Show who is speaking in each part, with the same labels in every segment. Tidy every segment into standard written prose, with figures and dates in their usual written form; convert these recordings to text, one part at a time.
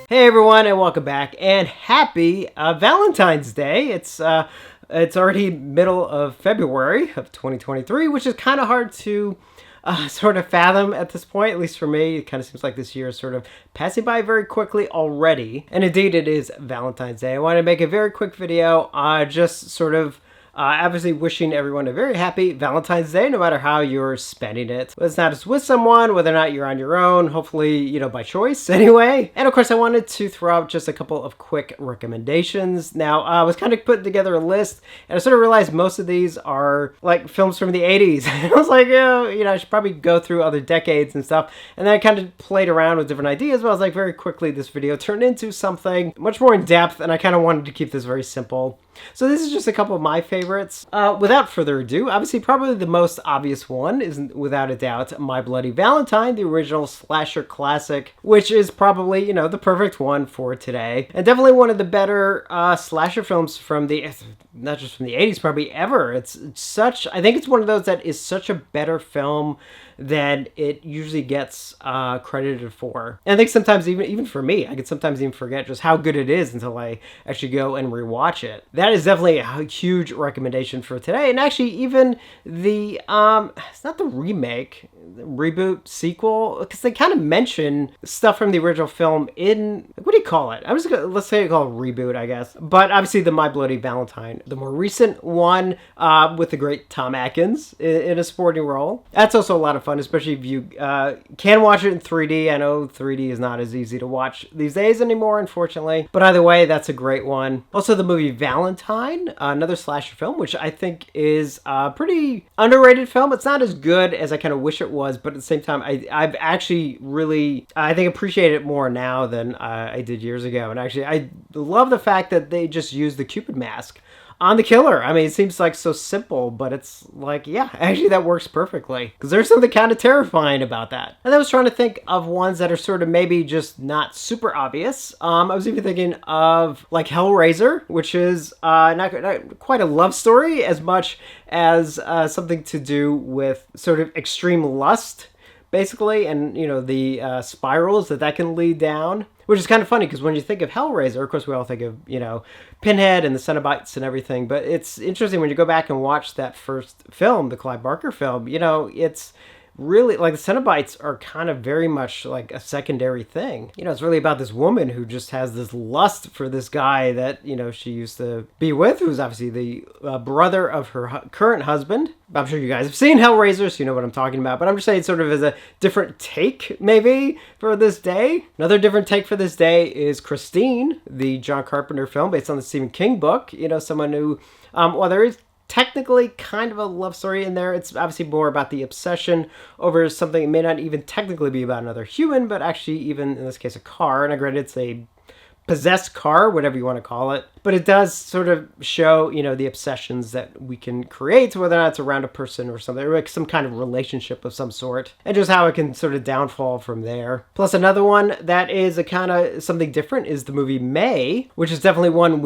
Speaker 1: Hey everyone, and welcome back, and happy Valentine's Day. It's already middle of February of 2023, which is kind of hard to sort of fathom at this point. At least for me, it kind of seems like this year is sort of passing by very quickly already. And indeed, it is Valentine's Day. I want to make a very quick video, just sort of obviously wishing everyone a very happy Valentine's Day, no matter how you're spending it. Whether it's not just with someone, whether or not you're on your own, hopefully, by choice anyway. And of course, I wanted to throw out just a couple of quick recommendations. Now, I was kind of putting together a list, and I sort of realized most of these are like films from the 80s. I was like, I should probably go through other decades and stuff. And then I kind of played around with different ideas, but I was like, very quickly, this video turned into something much more in depth, and I kind of wanted to keep this very simple. So this is just a couple of my favorites. Without further ado, obviously probably the most obvious one is without a doubt My Bloody Valentine, the original slasher classic, which is probably, the perfect one for today. And definitely one of the better slasher films from not just from the 80s, probably ever. I think it's one of those that is such a better film than it usually gets credited for. And I think sometimes even for me, I could sometimes even forget just how good it is until I actually go and rewatch it. That is definitely a huge recommendation for today. And actually even the, it's not the remake, the reboot, sequel, because they kind of mention stuff from the original film in, what do you call it? Let's say it's called reboot, I guess. But obviously the My Bloody Valentine, the more recent one with the great Tom Atkins in a supporting role. That's also a lot of fun, especially if you can watch it in 3D. I know 3D is not as easy to watch these days anymore, unfortunately. But either way, that's a great one. Also, the movie Valentine, another slasher film, which I think is a pretty underrated film. It's not as good as I kind of wish it was, but at the same time, I've actually really, I think, appreciate it more now than I did years ago. And actually, I love the fact that they just used the Cupid mask on the killer. I mean, it seems like so simple, but it's like, yeah, actually that works perfectly. Because there's something kind of terrifying about that. And I was trying to think of ones that are sort of maybe just not super obvious. I was even thinking of like Hellraiser, which is not quite a love story as much as something to do with sort of extreme lust, basically, and the spirals that can lead down, which is kind of funny because when you think of Hellraiser, of course we all think of Pinhead and the Cenobites and everything, but it's interesting when you go back and watch that first film, the Clive Barker film. It's really like the Cenobites are kind of very much like a secondary thing. It's really about this woman who just has this lust for this guy that she used to be with, who's obviously the brother of her current husband. I'm sure you guys have seen Hellraiser, so you know what I'm talking about, but I'm just saying sort of as a different take maybe for this day. Another different take for this day is Christine, the John Carpenter film based on the Stephen King book. Someone who there is technically kind of a love story in there. It's obviously more about the obsession over something that may not even technically be about another human, but actually even in this case a car. And granted, it's a possessed car, whatever you want to call it, but it does sort of show the obsessions that we can create, whether or not it's around a person or something, or like some kind of relationship of some sort, and just how it can sort of downfall from there. Plus another one that is a kind of something different is the movie May, which is definitely one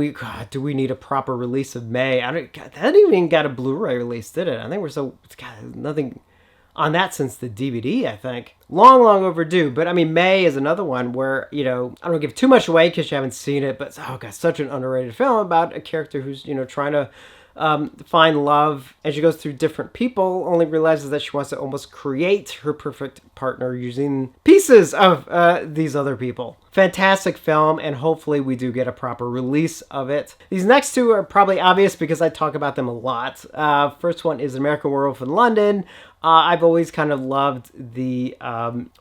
Speaker 1: do we need a proper release of May? That didn't even got a Blu-ray release, did it? I think nothing on that since the DVD, I think. Long overdue. But I mean, May is another one where, I don't give too much away because you haven't seen it, but such an underrated film about a character who's, trying to find love as she goes through different people, only realizes that she wants to almost create her perfect partner using pieces of these other people. Fantastic film, and hopefully we do get a proper release of it. These next two are probably obvious because I talk about them a lot. First one is American Werewolf in London. I've always kind of loved the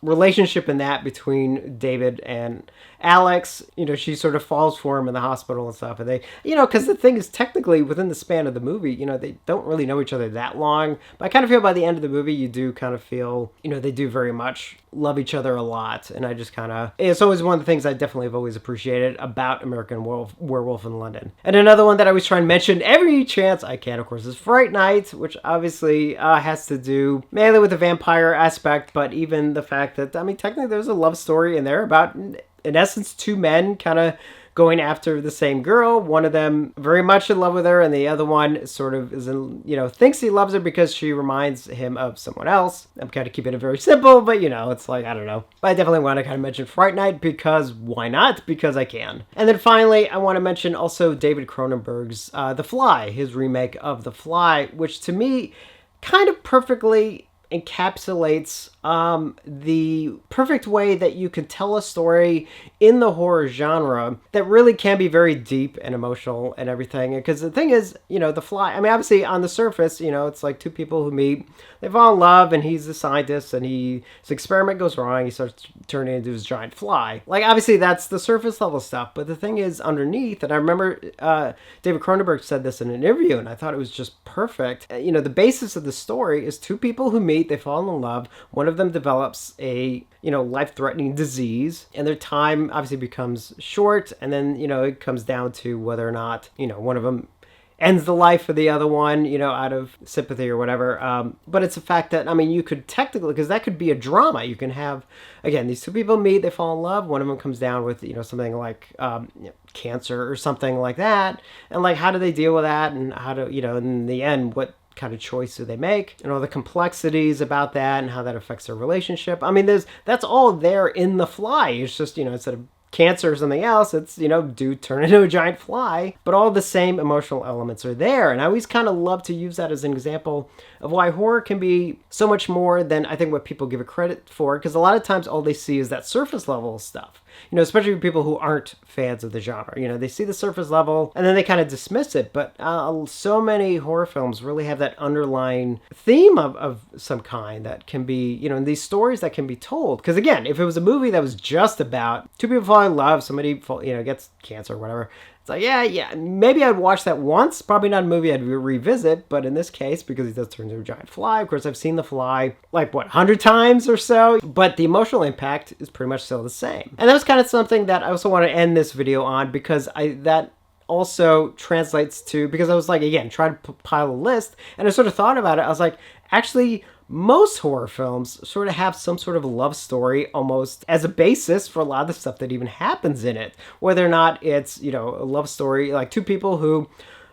Speaker 1: relationship in that between David and Alex. She sort of falls for him in the hospital and stuff. And they, because the thing is technically within the span of the movie, they don't really know each other that long. But I kind of feel by the end of the movie, you do kind of feel, they do very much love each other a lot. And I just kind of, it's always one of the things I definitely have always appreciated about American Werewolf in London. And another one that I always try and mention every chance I can, of course, is Fright Night, which obviously has to do mainly with the vampire aspect, but even the fact that, technically there's a love story in there about, in essence, two men kind of going after the same girl. One of them very much in love with her, and the other one sort of is in, thinks he loves her because she reminds him of someone else. I'm kind of keeping it very simple, but it's like, I don't know. But I definitely want to kind of mention Fright Night because why not? Because I can. And then finally, I want to mention also David Cronenberg's The Fly, his remake of The Fly, which to me kind of perfectly encapsulates the perfect way that you can tell a story in the horror genre that really can be very deep and emotional and everything. Because the thing is, The Fly, I mean, obviously on the surface, it's like two people who meet, they fall in love, and he's a scientist, and his experiment goes wrong, he starts turning into this giant fly. Like, obviously that's the surface level stuff, but the thing is underneath, and I remember David Cronenberg said this in an interview, and I thought it was just perfect. The basis of the story is two people who meet, they fall in love, one of them develops a life-threatening disease, and their time obviously becomes short, and then it comes down to whether or not one of them ends the life of the other one, out of sympathy or whatever. But it's a fact that, I mean, you could technically, because that could be a drama. You can have, again, these two people meet, they fall in love, one of them comes down with, something like cancer or something like that, and like, how do they deal with that, and how do, in the end, what kind of choice do they make, and all the complexities about that and how that affects their relationship. I mean, that's all there in The Fly. It's just, instead of cancer or something else, it's, dude turn into a giant fly, but all the same emotional elements are there. And I always kind of love to use that as an example of why horror can be so much more than I think what people give it credit for, because a lot of times all they see is that surface level stuff. Especially people who aren't fans of the genre. They see the surface level and then they kind of dismiss it. But so many horror films really have that underlying theme of some kind that can be, these stories that can be told. Because again, if it was a movie that was just about two people fall in love, somebody gets cancer or whatever, it's like, yeah, maybe I'd watch that once. Probably not a movie I'd revisit, but in this case, because he does turn into a giant fly, of course, I've seen The Fly, 100 times or so, but the emotional impact is pretty much still the same. And that was kind of something that I also want to end this video on, because that also translates to, because I was like, again, trying to pile a list, and I sort of thought about it, I was like, actually, most horror films sort of have some sort of love story almost as a basis for a lot of the stuff that even happens in it. Whether or not it's, a love story, like two people who,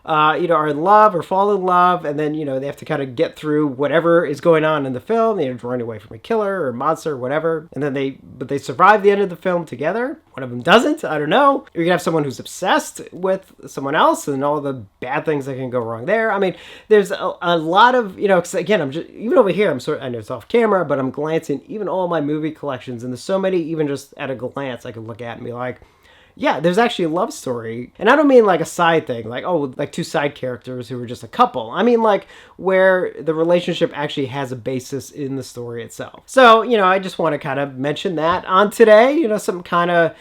Speaker 1: are in love or fall in love, and then, they have to kind of get through whatever is going on in the film, running away from a killer or monster or whatever, and then they survive the end of the film together. One of them doesn't, I don't know. You're gonna have someone who's obsessed with someone else and all the bad things that can go wrong there. I mean, there's a lot of, because again, I'm just, even over here, I know it's off camera, but I'm glancing even all my movie collections, and there's so many, even just at a glance, I could look at and be like, yeah, there's actually a love story. And I don't mean like a side thing, like two side characters who are just a couple. I mean like where the relationship actually has a basis in the story itself. So, I just want to kind of mention that on today, some kind of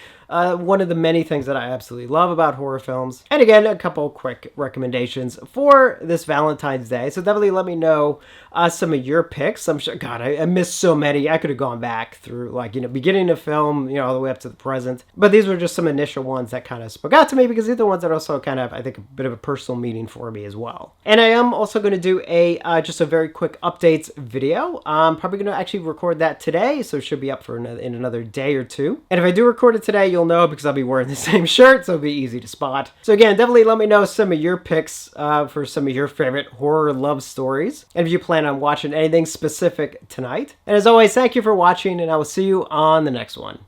Speaker 1: one of the many things that I absolutely love about horror films. And again, a couple quick recommendations for this Valentine's Day. So definitely let me know some of your picks. I'm sure, God, I missed so many. I could have gone back through beginning of film, all the way up to the present. But these were just some initial ones that kind of spoke out to me, because these are the ones that also kind of, I think, a bit of a personal meaning for me as well. And I am also going to do just a very quick updates video. I'm probably going to actually record that today, so it should be up for in another day or two. And if I do record it today, you'll know, because I'll be wearing the same shirt, so it'll be easy to spot. So again, definitely let me know some of your picks for some of your favorite horror love stories, and if you plan on watching anything specific tonight. And as always, thank you for watching, and I will see you on the next one.